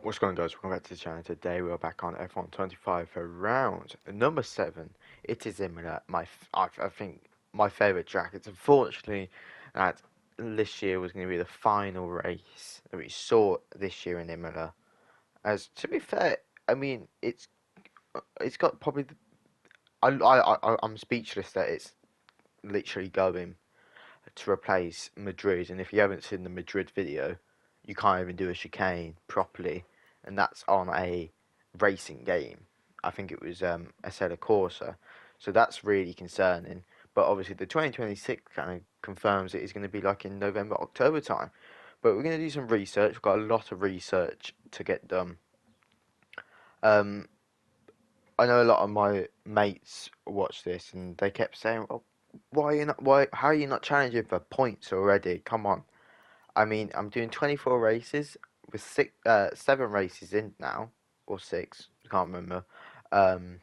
What's going on, guys? Welcome back to the channel. Today we are back on F125 for round number 7. It is Imola, I think my favourite track. It's unfortunately that this year was going to be the final race that we saw this year in Imola. As to be fair, I mean it's got probably I'm speechless that it's literally going to replace Madrid. And if you haven't seen the Madrid video, you can't even do a chicane properly, and that's on a racing game. I think it was Assetto Corsa, so that's really concerning. But obviously, the 2026 kind of confirms it is going to be like in November, October time. But we're going to do some research. We've got a lot of research to get done. Um, I know a lot of my mates watch this, and they kept saying, "Oh, why are you not? Why? How are you not challenging for points already? Come on!" I mean, I'm doing 24 races with 7 races in now, or 6, I can't remember. Um,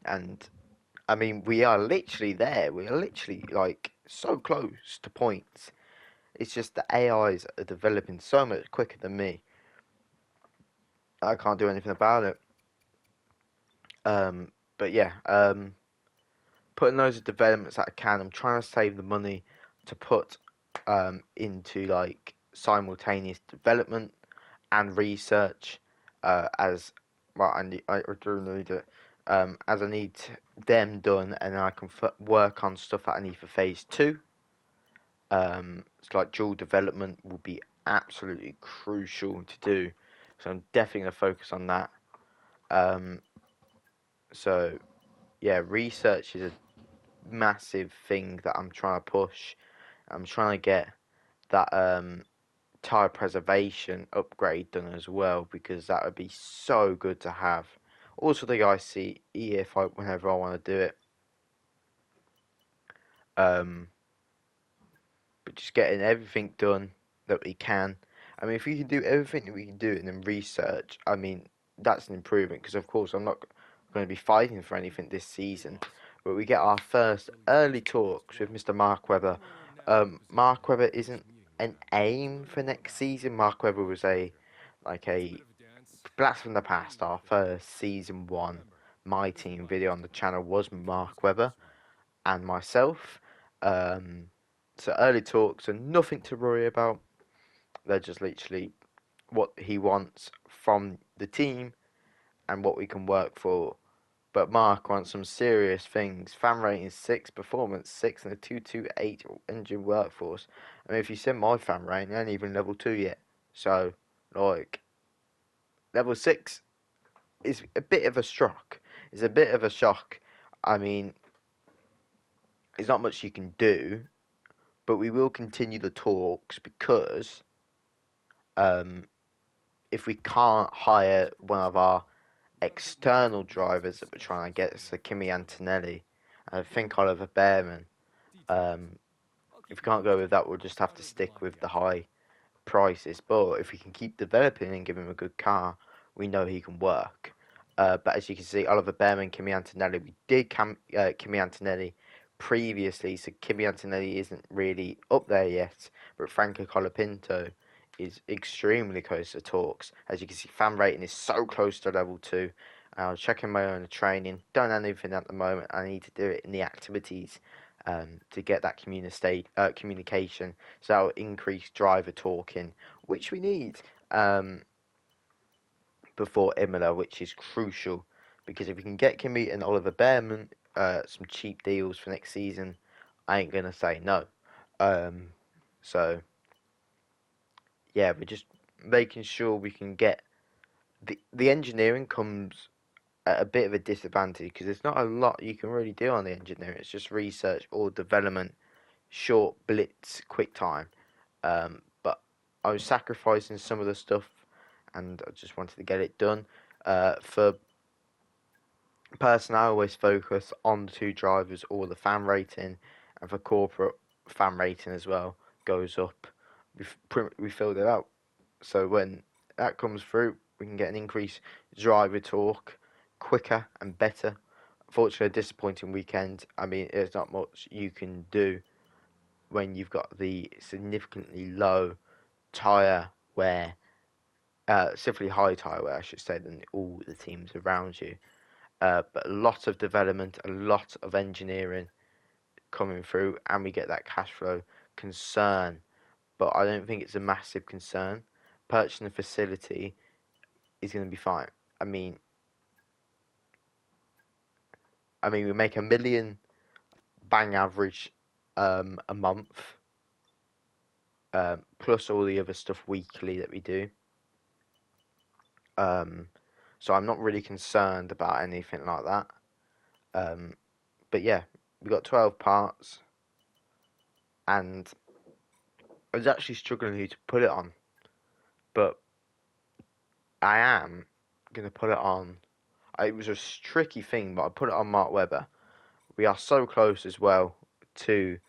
and I mean, we are literally there. We are literally like so close to points. It's just the AIs are developing so much quicker than me. I can't do anything about it. But yeah, putting loads of developments that I can. I'm trying to save the money to put into like simultaneous development and research as well. I do need it as I need them done, and then I can work on stuff that I need for phase 2. It's like dual development will be absolutely crucial to do, so I'm definitely gonna focus on that. Um, so yeah, research is a massive thing that I'm trying to push. I'm trying to get that tire preservation upgrade done as well, because that would be so good to have. Also the ICE if whenever I want to do it. Um, but just getting everything done that we can. I mean, if we can do everything that we can do and then research, I mean, that's an improvement, because of course I'm not going to be fighting for anything this season. But we get our first early talks with Mr. Mark Webber. Mark Webber isn't an aim for next season. Mark Webber was a blast from the past. Our first season 1 my team video on the channel was Mark Webber and myself. Um, so early talks are nothing to worry about. They're just literally what he wants from the team and what we can work for. But Mark wants some serious things. Fan rating 6, performance 6, and a 228 engine workforce. I mean, if you send my fan rating, I ain't even level 2 yet. So, like, level 6 is a bit of a shock. It's a bit of a shock. I mean, there's not much you can do, but we will continue the talks, because um, if we can't hire one of our external drivers that we're trying to get, so Kimi Antonelli, I think Oliver Behrman, um, if we can't go with that, we'll just have to stick with the high prices. But if we can keep developing and give him a good car, we know he can work. But as you can see, Oliver Behrman, Kimi Antonelli, we did Kimi Antonelli previously, so Kimi Antonelli isn't really up there yet. But Franco Colapinto is extremely close to talks. As you can see, fan rating is so close to level 2. I was checking my own training. Don't have anything at the moment. I need to do it in the activities to get that communication. So that'll increase driver talking, which we need before Imola, which is crucial. Because if we can get Kimi and Oliver Behrman some cheap deals for next season, I ain't gonna say no. Um, so yeah, we're just making sure we can get the engineering comes at a bit of a disadvantage, because there's not a lot you can really do on the engineering. It's just research or development, short blitz, quick time. But I was sacrificing some of the stuff, and I just wanted to get it done. For personal, I always focus on the 2 drivers or the fan rating, and for corporate, fan rating as well goes up. We filled it out, so when that comes through, we can get an increased driver talk quicker and better. Fortunately, a disappointing weekend. I mean, there's not much you can do when you've got the significantly low tyre wear Simply high tyre wear, I should say, than all the teams around you. But a lot of development, a lot of engineering coming through, and we get that cash flow concern. But I don't think it's a massive concern. Purchasing a facility is going to be fine. I mean, we make $1 million bang average a month, plus all the other stuff weekly that we do. So I'm not really concerned about anything like that. But yeah, we got 12 parts, and I was actually struggling who to put it on, but I am gonna put it on. It was a tricky thing, but I put it on Mark Webber. We are so close as well to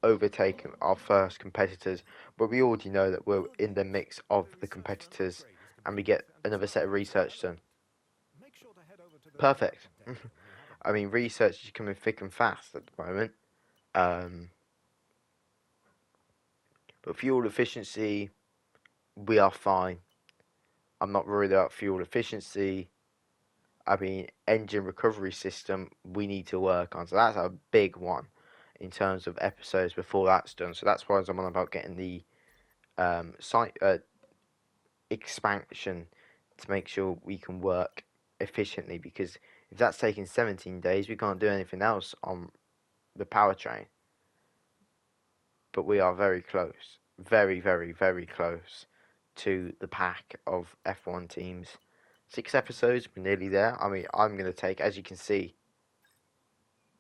overtaking our first competitors, but we already know that we're in the mix of the competitors, and we get another set of research done. Perfect. I mean, research is coming thick and fast at the moment. But fuel efficiency, we are fine. I'm not worried about fuel efficiency. I mean, engine recovery system, we need to work on. So that's a big one in terms of episodes before that's done. So that's why I'm on about getting the site expansion to make sure we can work efficiently. Because if that's taking 17 days, we can't do anything else on the powertrain. But we are very close. Very, very, very close to the pack of F1 teams. 6 episodes, we're nearly there. I mean, I'm going to take, as you can see,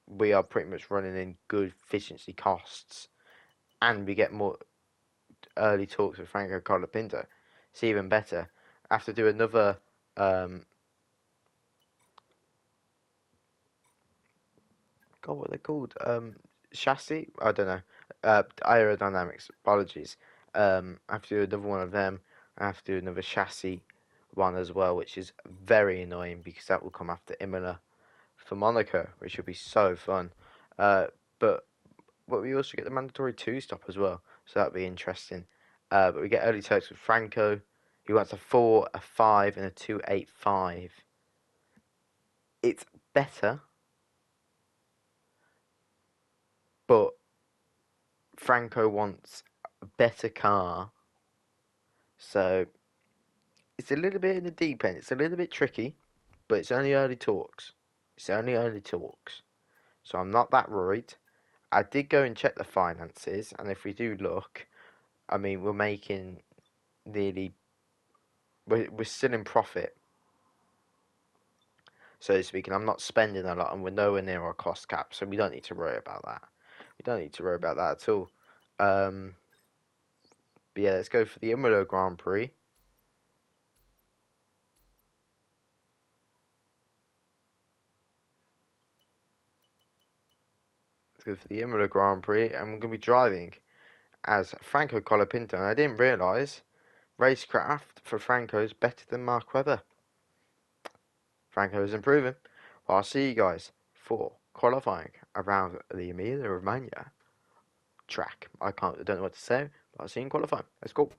we are pretty much running in good efficiency costs, and we get more early talks with Franco Colapinto. It's even better. I have to do another God, what are they called? Chassis? I don't know. Aerodynamics. Apologies. I have to do another one of them. I have to do another chassis one as well, which is very annoying because that will come after Imola for Monaco, which will be so fun. But we also get the mandatory 2-stop as well, so that'll be interesting. But we get early talks with Franco. He wants a 4, a 5, and a 285. It's better, but Franco wants a better car, so it's a little bit in the deep end. It's a little bit tricky, but it's only early talks. It's only early talks, so I'm not that worried. I did go and check the finances, and if we do look, I mean, we're making nearly, we're still in profit, so to speak, and I'm not spending a lot, and we're nowhere near our cost cap, so we don't need to worry about that. We don't need to worry about that at all. But yeah, let's go for the Imola Grand Prix. Let's go for the Imola Grand Prix, and we're going to be driving as Franco Colapinto. And I didn't realise racecraft for Franco is better than Mark Webber. Franco is improving. Well, I'll see you guys for qualifying around the Emilia Romagna track. I don't know what to say, but I'll see you in qualifying. Let's go.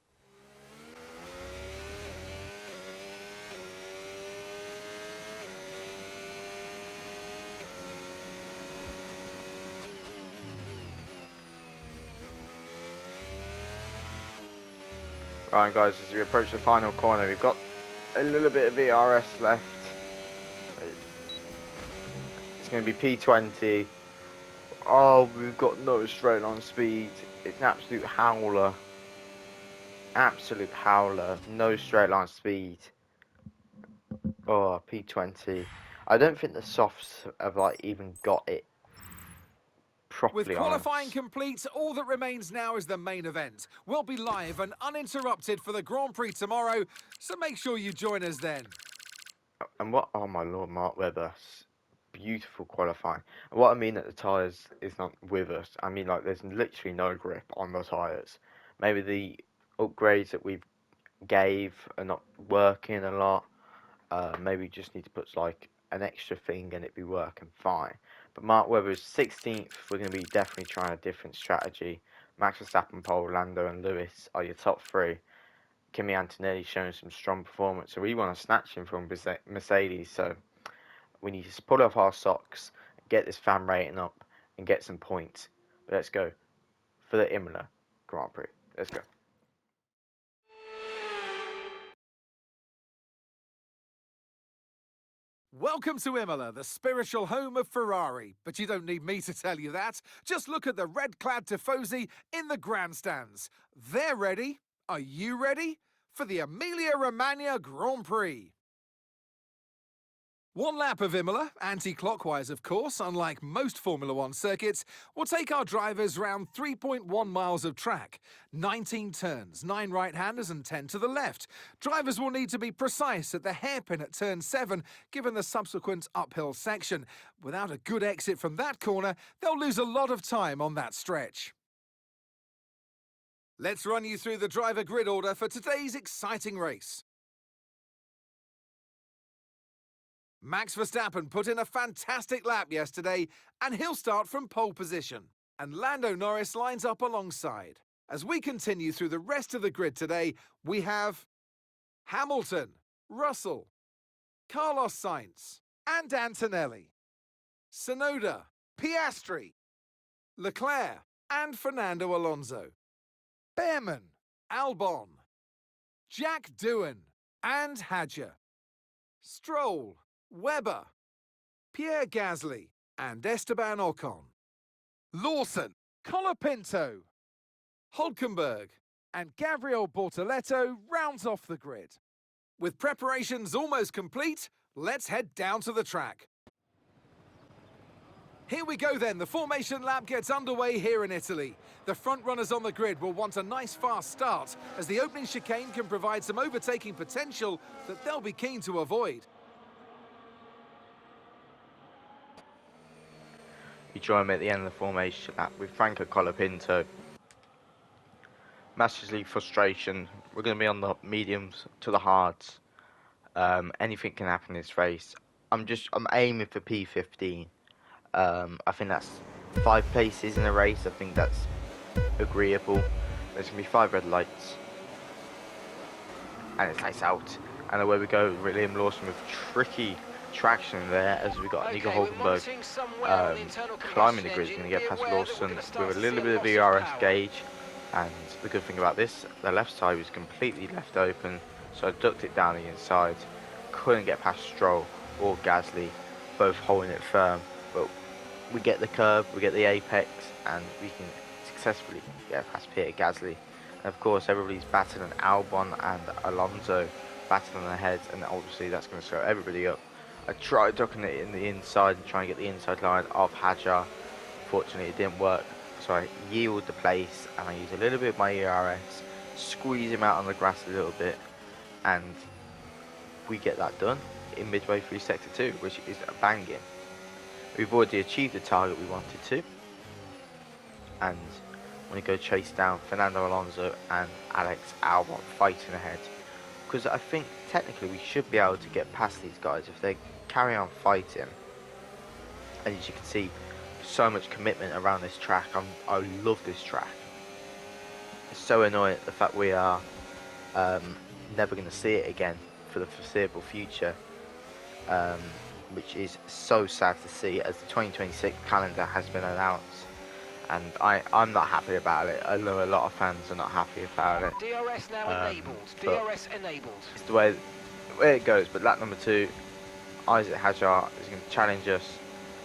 Right, guys, as we approach the final corner, we've got a little bit of VRS left. It's going to be P20. Oh, we've got no straight line speed. It's an absolute howler. Absolute howler. No straight line speed. Oh, P20. I don't think the softs have even got it properly. With qualifying complete, all that remains now is the main event. We'll be live and uninterrupted for the Grand Prix tomorrow, so make sure you join us then. And what? Oh my lord, Mark Webber. Beautiful qualifying. And what I mean that the tyres is not with us, I mean there's literally no grip on the tyres. Maybe the upgrades that we gave are not working a lot. Maybe we just need to put an extra thing and it'd be working fine. But Mark Webber is 16th. We're going to be definitely trying a different strategy. Max Verstappen, Paul, Lando and Lewis are your top 3. Kimi Antonelli showing some strong performance, so we want to snatch him from Mercedes. So we need to pull off our socks, get this fan rating up, and get some points. But let's go for the Imola Grand Prix. Let's go. Welcome to Imola, the spiritual home of Ferrari. But you don't need me to tell you that. Just look at the red-clad Tifosi in the grandstands. They're ready. Are you ready? For the Emilia-Romagna Grand Prix. One lap of Imola, anti-clockwise of course, unlike most Formula One circuits, will take our drivers round 3.1 miles of track. 19 turns, 9 right-handers and 10 to the left. Drivers will need to be precise at the hairpin at turn 7, given the subsequent uphill section. Without a good exit from that corner, they'll lose a lot of time on that stretch. Let's run you through the driver grid order for today's exciting race. Max Verstappen put in a fantastic lap yesterday, and he'll start from pole position. And Lando Norris lines up alongside. As we continue through the rest of the grid today, we have Hamilton, Russell, Carlos Sainz, and Antonelli, Tsunoda, Piastri, Leclerc, and Fernando Alonso, Behrman, Albon, Jack Doohan, and Hadjar, Stroll, Webber, Pierre Gasly, and Esteban Ocon, Lawson, Colapinto, Hulkenberg, and Gabriel Bortoleto rounds off the grid. With preparations almost complete, let's head down to the track. Here we go then, the formation lap gets underway here in Italy. The front runners on the grid will want a nice fast start, as the opening chicane can provide some overtaking potential that they'll be keen to avoid. We join me at the end of the formation lap with Franco Colapinto. Massively frustration. We're going to be on the mediums to the hards. Anything can happen in this race. I'm aiming for P15. I think that's 5 places in a race. I think that's agreeable. There's going to be 5 red lights. And it's nice out. And away we go. Liam Lawson with tricky traction there as we got Nico Hulkenberg climbing the grid. He's going to get past Lawson with a little bit of VRS gauge. And the good thing about this, the left side was completely left open, so I ducked it down the inside. Couldn't get past Stroll or Gasly, both holding it firm. But we get the curve, we get the apex, and we can successfully get past Pierre Gasly. And of course, everybody's battling Albon and Alonso battling ahead, and obviously that's going to slow everybody up. I tried ducking it in the inside and trying to get the inside line of Hadjar. Fortunately, it didn't work. So I yield the place and I use a little bit of my ERS, squeeze him out on the grass a little bit, and we get that done in midway through Sector 2, which is a banging. We've already achieved the target we wanted to, and I'm going to go chase down Fernando Alonso and Alex Albon fighting ahead, because I think technically we should be able to get past these guys if they carry on fighting. And as you can see, so much commitment around this track. I love this track. It's so annoying the fact we are never going to see it again for the foreseeable future, which is so sad to see, as the 2026 calendar has been announced, and I'm not happy about it. I know a lot of fans are not happy about it. DRS now enabled. DRS enabled. It's the way it goes. But lap number 2, Isaac Hadjar is going to challenge us,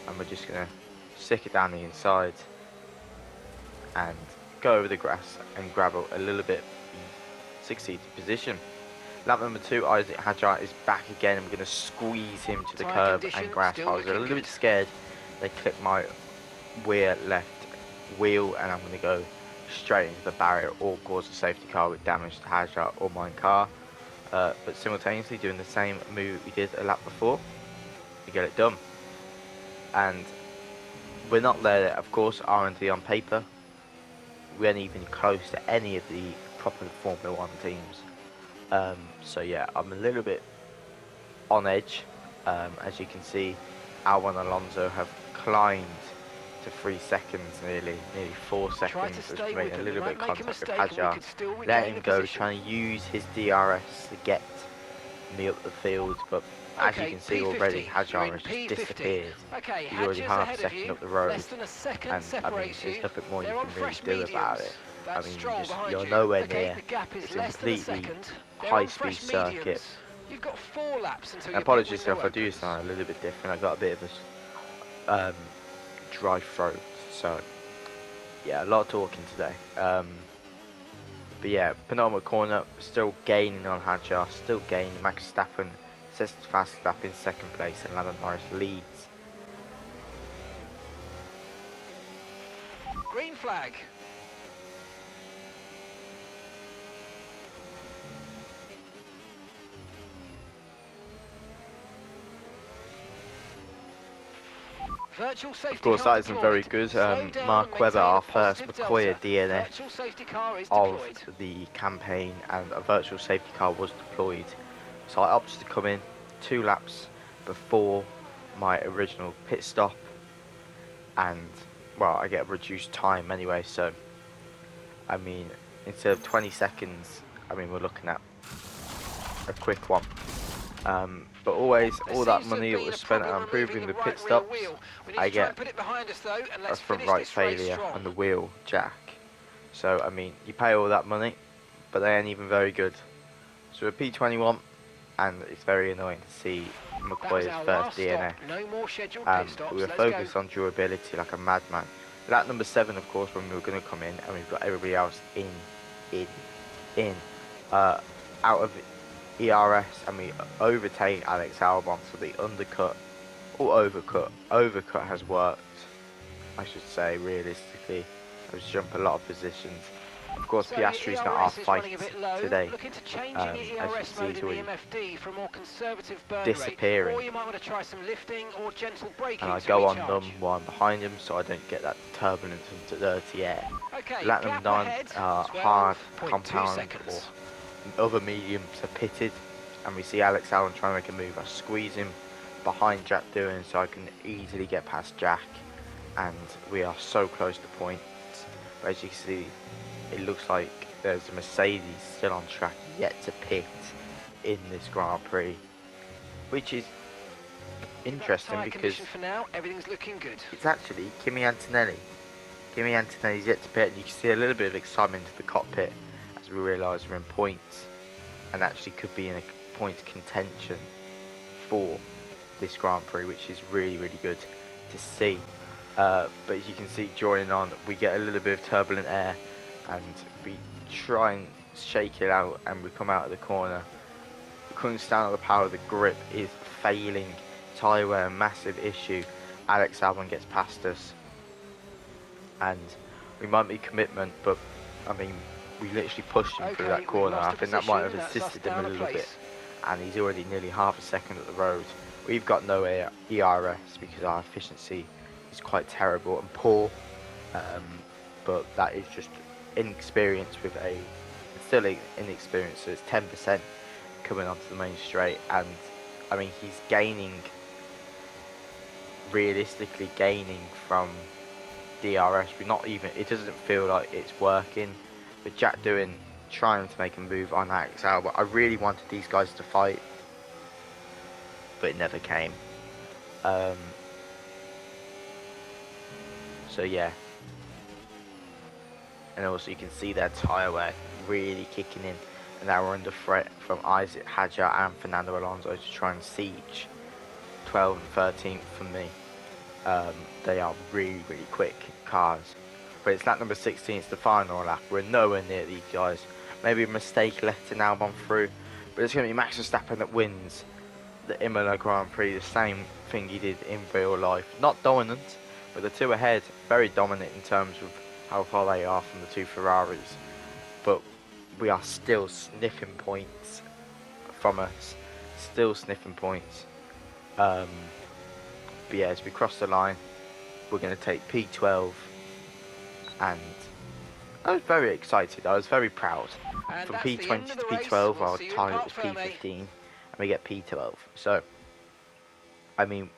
and we're just going to stick it down the inside and go over the grass and grab a little bit 6th position. Lap number 2, Isaac Hadjar is back again, and we're going to squeeze him to the curb and grass. I was a little bit scared they clipped my left wheel and I'm going to go straight into the barrier or cause a safety car with damage to Hadjar or my car, but simultaneously doing the same move we did a lap before to get it done. And we're not there yet, of course. R&D on paper, we aren't even close to any of the proper Formula 1 teams. So yeah, I'm a little bit on edge. As you can see, Albon and Alonso have climbed to 3 seconds, nearly 4 Try seconds, to was stay making with a them. little You bit of might make a contact with mistake and we Hajar. could still Let regain him the go, position. trying to use his DRS to get me up the field, but as you Okay, can see P50. already, You're Hajar in has just P50. disappeared. Okay, He's already Hadger's half a ahead of second you. up the road, Less than a second and I mean, separates there's you. nothing more you They're on can really fresh do about mediums. it. I That's mean, Stroll behind you're you. nowhere Okay, near. the gap is It's less than a completely second. They're on high-speed fresh circuit. mediums. You've got 4 laps until your pit Apologies window if I do opens. sound a little bit different. I got a bit of a dry throat, so yeah, a lot of talking today. But yeah, penultimate corner, still gaining on Hadjar, still gaining. Max Verstappen sets the fastest lap in second place, and Lando Norris leads. Green flag. Virtual safety Of course, car that isn't very deployed. good. Slow down Mark and Webber, maintain our a first positive McCoy delta. DNF Virtual safety car is of deployed. the campaign, and a virtual safety car was deployed. So I opted to come in 2 laps before my original pit stop, and well, I get reduced time anyway, so I mean, instead of 20 seconds, I mean, we're looking at a quick one. But always, There all that seems to have money that been was a spent problem on removing improving the the right pit rear stops, wheel. We need I to try get and put it behind us though, and a let's front finish right this race failure strong. on the wheel jack. So, I mean, you pay all that money, but they ain't even very good. So a P21, and it's very annoying to see That was McCoy's our first last stop. DNF. No more scheduled pit stops. We were Let's go. focused on durability like a madman. Lap number 7, of course, when we were going to come in, and we've got everybody else in, out of ERS, and we overtake Alex Albon for the undercut, or overcut has worked, I should say, realistically. I was jump a lot of positions. Of course, So Piastri's your not our ERS is fight running a bit low. today. Looking to change in As you your can ERS see, mode he's in the already MFD for a more conservative burn disappearing. rate. Or you might want to try some lifting or gentle braking And I to go on recharge. them while I'm behind him, so I don't get that turbulence into dirty air. Okay, Lap gap number 9, ahead, hard 12.2 compound seconds. or other mediums are pitted, and we see Alex Allen trying to make a move. I squeeze him behind Jack doing so I can easily get past Jack, and we are so close to points. But as you can see, it looks like there's a Mercedes still on track yet to pit in this Grand Prix, which is interesting Tyre because condition for now, everything's looking good. it's actually Kimi Antonelli. Kimi Antonelli's yet to pit, and you can see a little bit of excitement in the cockpit as we realise we're in points and actually could be in a points contention for this Grand Prix, which is really, really good to see. But as you can see, joining on, we get a little bit of turbulent air, and we try and shake it out, and we come out of the corner. We couldn't stand on the power. The grip is failing. Tyre wear, a massive issue. Alex Albon gets past us, and we might be commitment, but I mean, we literally pushed him through that corner. I think that might have assisted him a little bit, and he's already nearly half a second at the road. We've got no ERS because our efficiency is quite terrible and poor, but that is just inexperience with still inexperienced, so it's 10% coming onto the main straight, and I mean, he's realistically gaining from DRS. We're not even, it doesn't feel like it's working, but Jack trying to make a move on Alex Albon. I really wanted these guys to fight, but it never came. So yeah, and also you can see their tyre wear really kicking in, and now we're under threat from Isaac Hadjar and Fernando Alonso to try and siege 12th and 13th for me. They are really, really quick cars. But it's lap number 16, it's the final lap. We're nowhere near these guys. Maybe a mistake letting Albon through, but it's going to be Max Verstappen that wins the Imola Grand Prix, the same thing he did in real life. Not dominant, but the two ahead, very dominant in terms of how far they are from the two Ferraris. But we are still sniffing points from us, still sniffing points. But yeah, as we cross the line, we're going to take P12, and I was very excited. I was very proud. And From that's the P20 end to of the race. P12, We'll our see you in target was Parc Fermé. P15, and we get P12. So, I mean,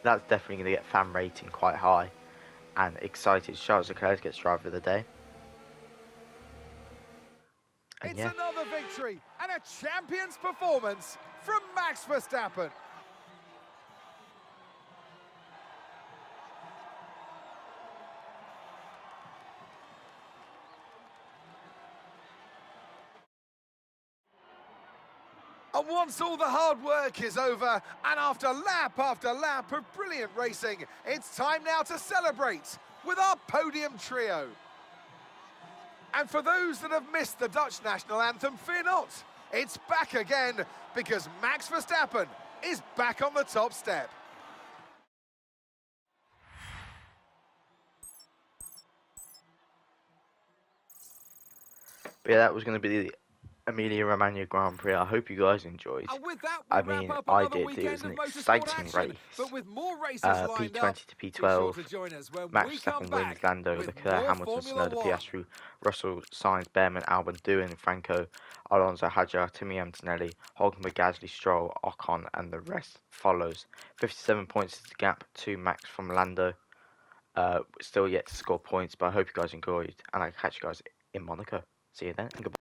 that's definitely going to get fan rating quite high. and excited Charles Leclerc gets driver of the day. And It's yeah, another victory and a champion's performance from Max Verstappen. And once all the hard work is over, and after lap of brilliant racing, it's time now to celebrate with our podium trio. And for those that have missed the Dutch national anthem, fear not. It's back again, because Max Verstappen is back on the top step. but yeah, that was going to be the Emilia-Romagna Grand Prix. I hope you guys enjoyed. And with that, we I wrap mean, up I another did. It weekend was an of motorsport exciting action. race. But with more races lined up, P20 to be sure P12. to join us when Max we come Verstappen wins, back Lando, with Leclerc, more Hamilton, Formula Tsunoda, One. Piastri, Russell, Sainz, Behrman, Albon, Doohan, Franco, Alonso, Hadjar, Kimi Antonelli, Hulkenberg, Gasly, Stroll, Ocon, and the rest follows. 57 points is the gap to Max from Lando. Still yet to score points, but I hope you guys enjoyed, and I'll catch you guys in Monaco. See you then, and goodbye.